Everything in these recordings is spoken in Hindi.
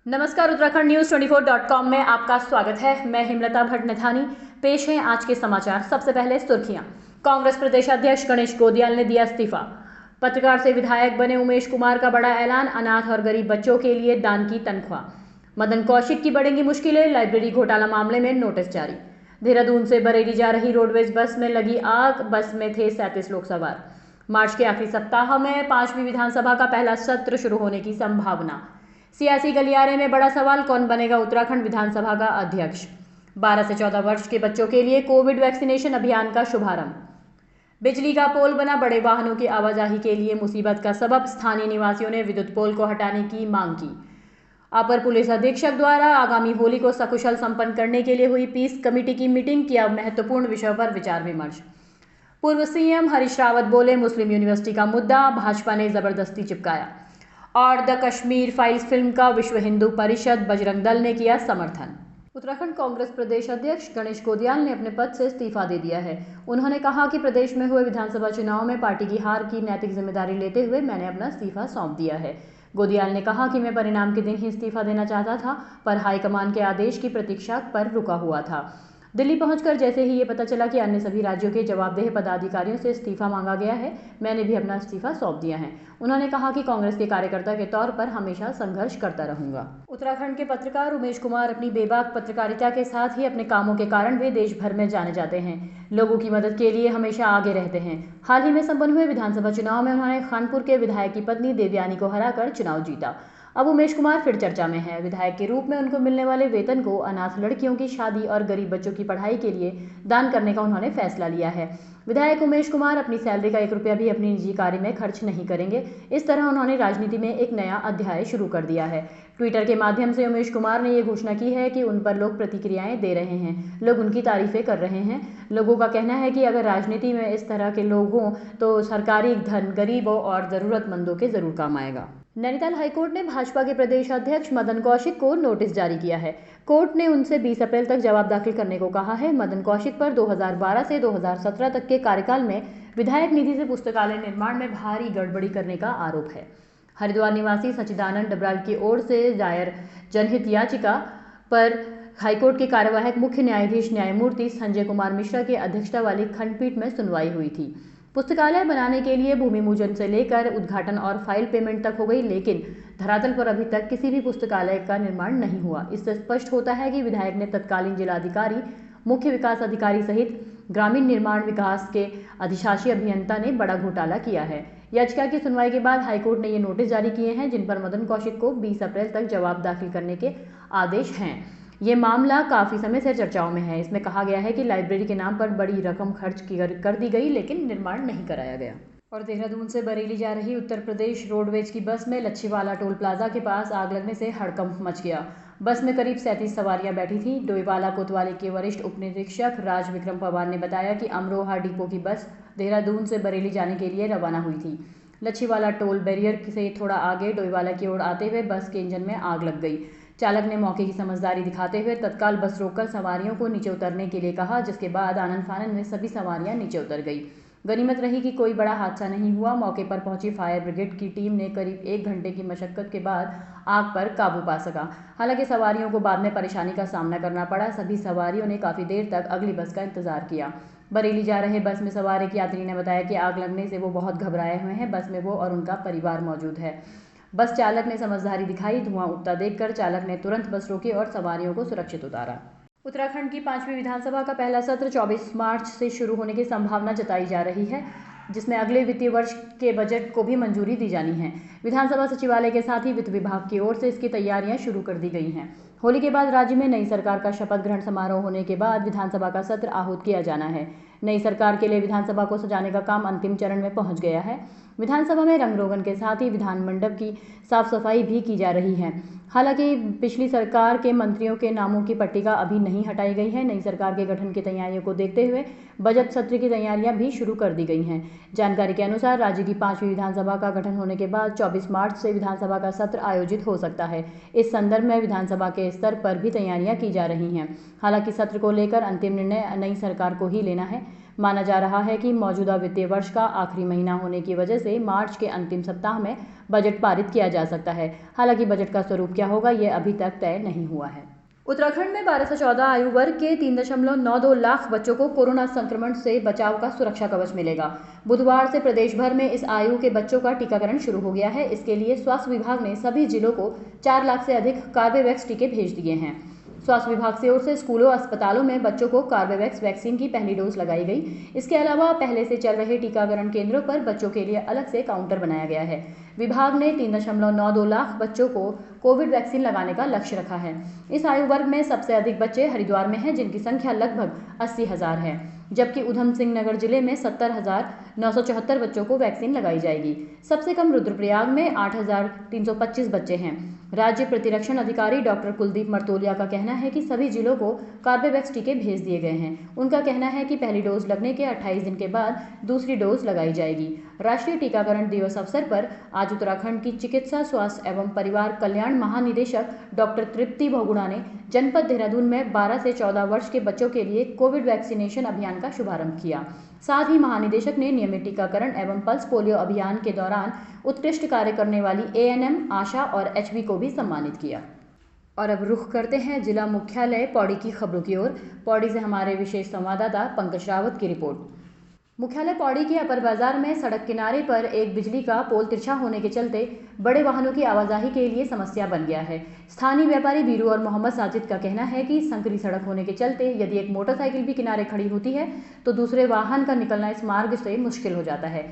नमस्कार, उत्तराखंड न्यूज़ 24.com में आपका स्वागत है। मैं हेमलता भट्टनथानी। पेश हैं आज के समाचार। सबसे पहले सुर्खियां। कांग्रेस प्रदेश अध्यक्ष गणेश गोदियाल ने दिया इस्तीफा। पत्रकार से विधायक बने उमेश कुमार का बड़ा ऐलान। अनाथ और गरीब बच्चों के लिए दान की तनख्वाह। मदन कौशिक की बढ़ेंगी मुश्किलें। लाइब्रेरी घोटाला मामले में नोटिस जारी। देहरादून से बरेली जा रही रोडवेज बस में लगी आग। बस में थे 37 लोग सवार। मार्च के आखिरी सप्ताह में 5वीं विधानसभा का पहला सत्र शुरू होने की संभावना। सियासी गलियारे में बड़ा सवाल, कौन बनेगा उत्तराखंड विधानसभा का अध्यक्ष। 12 से 14 वर्ष के बच्चों के लिए कोविड वैक्सीनेशन अभियान का शुभारंभ। बिजली का पोल बना बड़े वाहनों की आवाजाही के लिए मुसीबत का सबब। स्थानीय निवासियों ने विद्युत पोल को हटाने की मांग की। अपर पुलिस अधीक्षक द्वारा आगामी होली को सकुशल संपन्न करने के लिए हुई पीस कमेटी की मीटिंग। किया महत्वपूर्ण विषयों पर विचार विमर्श। पूर्व सीएम हरीश रावत बोले, मुस्लिम यूनिवर्सिटी का मुद्दा भाजपा ने जबरदस्ती चिपकाया। और द कश्मीर फाइल्स फिल्म का विश्व हिंदू परिषद बजरंग दल ने किया समर्थन। उत्तराखंड कांग्रेस प्रदेश अध्यक्ष गणेश गोदियाल ने अपने पद से इस्तीफा दे दिया है। उन्होंने कहा कि प्रदेश में हुए विधानसभा चुनाव में पार्टी की हार की नैतिक जिम्मेदारी लेते हुए मैंने अपना इस्तीफा सौंप दिया है। गोदियाल ने कहा कि मैं परिणाम के दिन ही इस्तीफा देना चाहता था, पर हाईकमान के आदेश की प्रतीक्षा पर रुका हुआ था। दिल्ली पहुंचकर जैसे ही ये पता चला कि अन्य सभी राज्यों के जवाबदेह पदाधिकारियों से इस्तीफा मांगा गया है, मैंने भी अपना इस्तीफा सौंप दिया है। उन्होंने कहा कि कांग्रेस के कार्यकर्ता के तौर पर हमेशा संघर्ष करता रहूंगा। उत्तराखंड के पत्रकार उमेश कुमार अपनी बेबाक पत्रकारिता के साथ ही अपने कामों के कारण वे देश भर में जाने जाते हैं। लोगों की मदद के लिए हमेशा आगे रहते हैं। हाल ही में संपन्न हुए विधानसभा चुनाव में उन्होंने खानपुर के विधायक की पत्नी देवयानी को हराकर चुनाव जीता। अब उमेश कुमार फिर चर्चा में है। विधायक के रूप में उनको मिलने वाले वेतन को अनाथ लड़कियों की शादी और गरीब बच्चों की पढ़ाई के लिए दान करने का उन्होंने फैसला लिया है। विधायक उमेश कुमार अपनी सैलरी का 1 रुपया भी अपनी निजी कार्य में खर्च नहीं करेंगे। इस तरह उन्होंने राजनीति में एक नया अध्याय शुरू कर दिया है। ट्विटर के माध्यम से उमेश कुमार ने ये घोषणा की है कि उन पर लोग प्रतिक्रियाएं दे रहे हैं, लोग उनकी तारीफें कर रहे हैं। लोगों का कहना है कि अगर राजनीति में इस तरह के लोग हों तो सरकारी धन गरीबों और जरूरतमंदों के जरूर काम आएगा। नैनीताल हाईकोर्ट ने भाजपा के प्रदेश अध्यक्ष मदन कौशिक को नोटिस जारी किया है। कोर्ट ने उनसे 20 अप्रैल तक जवाब दाखिल करने को कहा है। मदन कौशिक पर 2012 से 2017 तक के कार्यकाल में विधायक निधि से पुस्तकालय निर्माण में भारी गड़बड़ी करने का आरोप है। हरिद्वार निवासी सचिदानंद डबराल की ओर से दायर जनहित याचिका पर हाईकोर्ट के कार्यवाहक मुख्य न्यायाधीश न्यायमूर्ति संजय कुमार मिश्रा की अध्यक्षता वाली खंडपीठ में सुनवाई हुई थी। पुस्तकालय बनाने के लिए भूमि पूजन से लेकर उद्घाटन और फाइल पेमेंट तक हो गई, लेकिन धरातल पर अभी तक किसी भी पुस्तकालय का निर्माण नहीं हुआ। इससे स्पष्ट होता है कि विधायक ने तत्कालीन जिलाधिकारी, मुख्य विकास अधिकारी सहित ग्रामीण निर्माण विकास के अधिशासी अभियंता ने बड़ा घोटाला किया है। याचिका की सुनवाई के बाद हाईकोर्ट ने ये नोटिस जारी किए हैं, जिन पर मदन कौशिक को 20 अप्रैल तक जवाब दाखिल करने के आदेश हैं। ये मामला काफ़ी समय से चर्चाओं में है। इसमें कहा गया है कि लाइब्रेरी के नाम पर बड़ी रकम खर्च कर दी गई, लेकिन निर्माण नहीं कराया गया। और देहरादून से बरेली जा रही उत्तर प्रदेश रोडवेज की बस में लच्छीवाला टोल प्लाजा के पास आग लगने से हड़कंप मच गया। बस में करीब 37 सवारियां बैठी थीं। डोईवाला कोतवाली के वरिष्ठ उप निरीक्षक राज विक्रम पवार ने बताया कि अमरोहा डिपो की बस देहरादून से बरेली जाने के लिए रवाना हुई थी। लच्छीवाला टोल बैरियर से थोड़ा आगे डोईवाला की ओर आते हुए बस के इंजन में आग लग गई। चालक ने मौके की समझदारी दिखाते हुए तत्काल बस रोककर सवारियों को नीचे उतरने के लिए कहा, जिसके बाद आनन फानन में सभी सवारियां नीचे उतर गई। गनीमत रही कि कोई बड़ा हादसा नहीं हुआ। मौके पर पहुंची फायर ब्रिगेड की टीम ने करीब 1 घंटे की मशक्कत के बाद आग पर काबू पा सका। हालांकि सवारियों को बाद में परेशानी का सामना करना पड़ा। सभी सवारियों ने काफ़ी देर तक अगली बस का इंतजार किया। बरेली जा रहे बस में सवार एक यात्री ने बताया कि आग लगने से वो बहुत घबराए हुए हैं। बस में वो और उनका परिवार मौजूद है। बस चालक ने समझदारी दिखाई। धुआं उठता देखकर चालक ने तुरंत बस रोकी और सवारियों को सुरक्षित उतारा। उत्तराखंड की 5वीं विधानसभा का पहला सत्र 24 मार्च से शुरू होने की संभावना जताई जा रही है, जिसमें अगले वित्तीय वर्ष के बजट को भी मंजूरी दी जानी है। विधानसभा सचिवालय के साथ ही वित्त विभाग की ओर से इसकी तैयारियां शुरू कर दी गई हैं। होली के बाद राज्य में नई सरकार का शपथ ग्रहण समारोह होने के बाद विधानसभा का सत्र आहूत किया जाना है। नई सरकार के लिए विधानसभा को सजाने का काम अंतिम चरण में पहुंच गया है। विधानसभा में रंग रोगन के साथ ही विधान मंडप की साफ सफाई भी की जा रही है। हालांकि पिछली सरकार के मंत्रियों के नामों की पट्टिका अभी नहीं हटाई गई है। नई सरकार के गठन की तैयारियों को देखते हुए बजट सत्र की तैयारियां भी शुरू कर दी गई हैं। जानकारी के अनुसार राज्य की 5वीं विधानसभा का गठन होने के बाद 24 मार्च से विधानसभा का सत्र आयोजित हो सकता है। इस संदर्भ में विधानसभा के स्तर पर भी तैयारियां की जा रही हैं। हालांकि सत्र को लेकर अंतिम निर्णय नई सरकार को ही लेना है। माना जा रहा है कि मौजूदा वित्तीय वर्ष का आखिरी महीना होने की वजह से मार्च के अंतिम सप्ताह में बजट पारित किया जा सकता है। हालांकि बजट का स्वरूप क्या होगा ये अभी तक तय नहीं हुआ है। उत्तराखंड में 12 से 14 आयु वर्ग के 3.92 लाख बच्चों को कोरोना संक्रमण से बचाव का सुरक्षा कवच मिलेगा। बुधवार से प्रदेश भर में इस आयु के बच्चों का टीकाकरण शुरू हो गया है। इसके लिए स्वास्थ्य विभाग ने सभी जिलों को 4 लाख से अधिक कार्बेवैक्स टीके भेज दिए हैं। स्वास्थ्य विभाग की ओर से स्कूलों अस्पतालों में बच्चों को कार्बेवैक्स वैक्सीन की पहली डोज लगाई गई। इसके अलावा पहले से चल रहे टीकाकरण केंद्रों पर बच्चों के लिए अलग से काउंटर बनाया गया है। विभाग ने 3.92 लाख बच्चों को कोविड वैक्सीन लगाने का लक्ष्य रखा है। इस आयु वर्ग में सबसे अधिक बच्चे हरिद्वार में हैं, जिनकी संख्या लगभग 80,000 है, जबकि उधम सिंह नगर जिले में 70,974 बच्चों को वैक्सीन लगाई जाएगी। सबसे कम रुद्रप्रयाग में 8,325 बच्चे हैं। राज्य प्रतिरक्षण अधिकारी डॉक्टर कुलदीप मर्तोलिया का कहना है कि सभी जिलों को कार्बेवैक्स टीके भेज दिए गए हैं। उनका कहना है कि पहली डोज लगने के 28 दिन के बाद दूसरी डोज लगाई जाएगी। राष्ट्रीय टीकाकरण दिवस अवसर पर आज उत्तराखंड की चिकित्सा, स्वास्थ्य एवं परिवार कल्याण महानिदेशक डॉक्टर तृप्ति बहुगुणा ने जनपद देहरादून में 12 से 14 वर्ष के बच्चों के लिए कोविड वैक्सीनेशन अभियान का शुभारंभ किया। साथ ही महानिदेशक ने नियमित टीकाकरण एवं पल्स पोलियो अभियान के दौरान उत्कृष्ट कार्य करने वाली ANM, आशा और HB को भी सम्मानित किया। और अब रुख करते हैं जिला मुख्यालय पौड़ी की खबरों की ओर। पौड़ी से हमारे विशेष संवाददाता पंकज रावत की रिपोर्ट। मुख्यालय पौड़ी के अपर बाजार में सड़क किनारे पर एक बिजली का पोल तिरछा होने के चलते बड़े वाहनों की आवाजाही के लिए समस्या बन गया है। स्थानीय व्यापारी बीरू और मोहम्मद साजिद का कहना है कि संकरी सड़क होने के चलते यदि एक मोटरसाइकिल भी किनारे खड़ी होती है तो दूसरे वाहन का निकलना इस मार्ग से मुश्किल हो जाता है।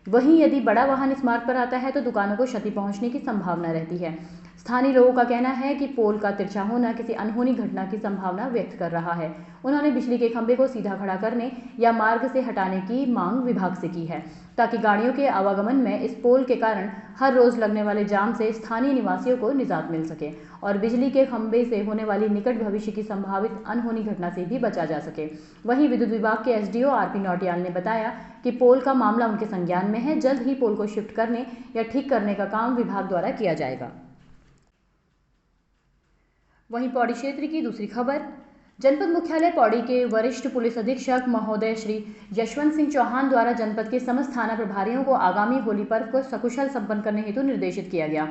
वहीं यदि बड़ा वाहन इस मार्ग पर आता है तो दुकानों को क्षति पहुंचने की संभावना रहती है। स्थानीय लोगों का कहना है कि पोल का तिरछा होना किसी अनहोनी घटना की संभावना व्यक्त कर रहा है। उन्होंने बिजली के खंभे को सीधा खड़ा करने या मार्ग से हटाने की मांग विभाग से की है, ताकि गाड़ियों के आवागमन में इस पोल के कारण हर रोज लगने वाले जाम से स्थानीय निवासियों को निजात मिल सके और बिजली के खंभे से होने वाली निकट भविष्य की संभावित अनहोनी घटना से भी बचा जा सके। वहीं विद्युत विभाग के SDO RP नौटियाल ने बताया कि पोल का मामला उनके संज्ञान में है। जल्द ही पोल को शिफ्ट करने या ठीक करने का काम विभाग द्वारा किया जाएगा। वहीं पौड़ी क्षेत्र की दूसरी खबर, जनपद मुख्यालय पौड़ी के वरिष्ठ पुलिस अधीक्षक महोदय श्री यशवंत सिंह चौहान द्वारा जनपद के समस्त थाना प्रभारियों को आगामी होली पर्व को सकुशल संपन्न करने हेतु निर्देशित किया गया।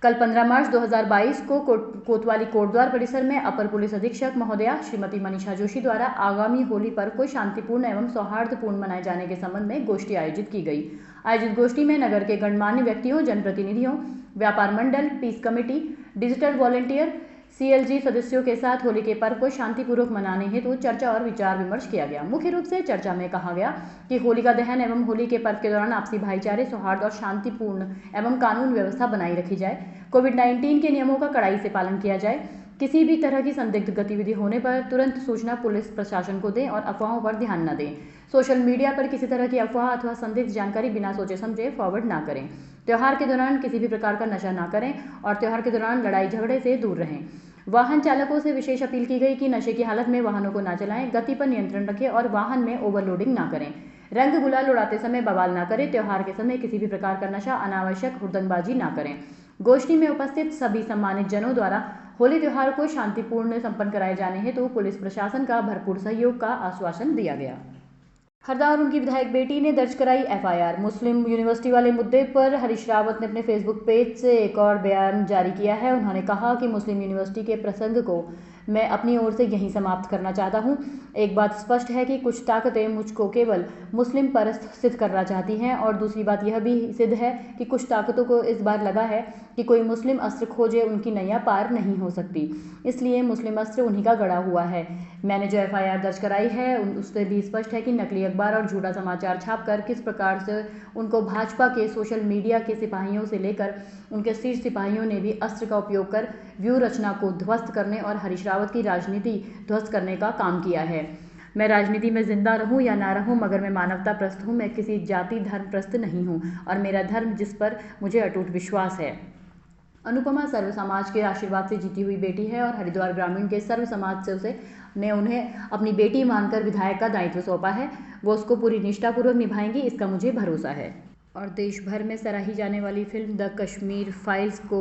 कल 15 मार्च 2022 को कोतवाली कोटद्वार परिसर में अपर पुलिस अधीक्षक महोदया श्रीमती मनीषा जोशी द्वारा आगामी होली पर्व को शांतिपूर्ण एवं सौहार्दपूर्ण मनाए जाने के संबंध में गोष्ठी आयोजित की गई। आयोजित गोष्ठी में नगर के गणमान्य व्यक्तियों, जनप्रतिनिधियों, व्यापार मंडल, peace committee, digital volunteer, CLG सदस्यों के साथ होली के पर्व को शांतिपूर्वक मनाने हेतु चर्चा और विचार विमर्श किया गया। मुख्य रूप से चर्चा में कहा गया कि होलिका दहन एवं होली के पर्व के दौरान आपसी भाईचारे, सौहार्द और शांतिपूर्ण एवं कानून व्यवस्था बनाई रखी जाए। कोविड-19 के नियमों का कड़ाई से पालन किया जाए। किसी भी तरह की संदिग्ध गतिविधि होने पर तुरंत सूचना पुलिस प्रशासन को दें और अफवाहों पर ध्यान न दें। सोशल मीडिया पर किसी तरह की अफवाह अथवा संदिग्ध जानकारी बिना सोचे समझे फॉरवर्ड ना करें। त्योहार के दौरान किसी भी प्रकार का नशा ना करें और त्योहार के दौरान लड़ाई झगड़े से दूर रहें। वाहन चालकों से विशेष अपील की गई कि नशे की हालत में वाहनों को ना चलाएं, गति पर नियंत्रण रखें और वाहन में ओवरलोडिंग ना करें। रंग गुलाल उड़ाते समय बवाल ना करें। त्योहार के समय किसी भी प्रकार का नशा, अनावश्यक हुड़दंगबाजी ना करें। गोष्ठी में उपस्थित सभी सम्मानित जनों द्वारा होली त्योहार को शांतिपूर्ण संपन्न कराए जाने हेतु पुलिस प्रशासन का भरपूर सहयोग का आश्वासन दिया गया। हरदा और उनकी विधायक बेटी ने दर्ज कराई FIR। मुस्लिम यूनिवर्सिटी वाले मुद्दे पर हरीश रावत ने अपने फेसबुक पेज से एक और बयान जारी किया है। उन्होंने कहा कि मुस्लिम यूनिवर्सिटी के प्रसंग को मैं अपनी ओर से यहीं समाप्त करना चाहता हूं। एक बात स्पष्ट है कि कुछ ताकतें मुझको केवल मुस्लिम परस्त सिद्ध करना चाहती हैं और दूसरी बात यह भी सिद्ध है कि कुछ ताकतों को इस बार लगा है कि कोई मुस्लिम अस्त्र खोजे उनकी नैया पार नहीं हो सकती, इसलिए मुस्लिम अस्त्र उन्हीं का गड़ा हुआ है। मैंने जो FIR दर्ज कराई है उससे भी स्पष्ट है कि नकली अखबार और झूठा समाचार छापकर किस प्रकार से उनको भाजपा के सोशल मीडिया के सिपाहियों से लेकर उनके शीर्ष सिपाहियों ने भी अस्त्र का उपयोग कर व्यू रचना को ध्वस्त करने और हरीश रावत की राजनीति ध्वस्त करने का काम किया है। मैं राजनीति में जिंदा रहूं या ना रहूं, मगर मैं मानवता प्रस्त हूं। मैं किसी जाति धर्म प्रस्त नहीं हूं और मेरा धर्म जिस पर मुझे अटूट विश्वास है। अनुपमा सर्व समाज के आशीर्वाद से जीती हुई बेटी है और हरिद्वार ग्रामीण के सर्व समाज से ने उन्हें अपनी बेटी मानकर विधायक का दायित्व सौंपा है। वो उसको पूरी निष्ठापूर्वक निभाएंगी, इसका मुझे भरोसा है। और देश भर में सराही जाने वाली फिल्म द कश्मीर फाइल्स को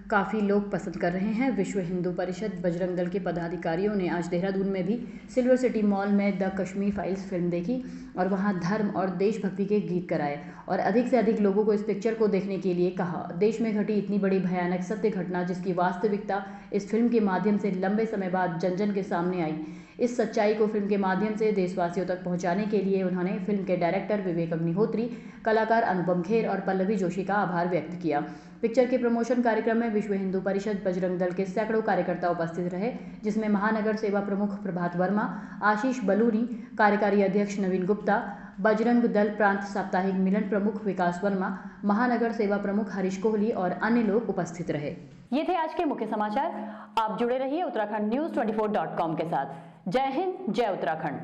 काफ़ी लोग पसंद कर रहे हैं। विश्व हिंदू परिषद बजरंग दल के पदाधिकारियों ने आज देहरादून में भी सिल्वर सिटी मॉल में द कश्मीर फाइल्स फिल्म देखी और वहां धर्म और देशभक्ति के गीत कराए और अधिक से अधिक लोगों को इस पिक्चर को देखने के लिए कहा। देश में घटी इतनी बड़ी भयानक सत्य घटना जिसकी वास्तविकता इस फिल्म के माध्यम से लंबे समय बाद जन जन के सामने आई, इस सच्चाई को फिल्म के माध्यम से देशवासियों तक पहुंचाने के लिए उन्होंने फिल्म के डायरेक्टर विवेक अग्निहोत्री, कलाकार अनुपम खेर और पल्लवी जोशी का आभार व्यक्त किया। पिक्चर के प्रमोशन कार्यक्रम में विश्व हिंदू परिषद बजरंग दल के सैकड़ों कार्यकर्ता उपस्थित रहे, जिसमें महानगर सेवा प्रमुख प्रभात वर्मा, आशीष बलूनी, कार्यकारी अध्यक्ष नवीन गुप्ता, बजरंग दल प्रांत साप्ताहिक मिलन प्रमुख विकास वर्मा, महानगर सेवा प्रमुख हरीश कोहली और अन्य लोग उपस्थित रहे। ये थे आज के मुख्य समाचार। आप जुड़े रहिए उत्तराखंड News 24.com के साथ। जय हिंद, जय उत्तराखंड।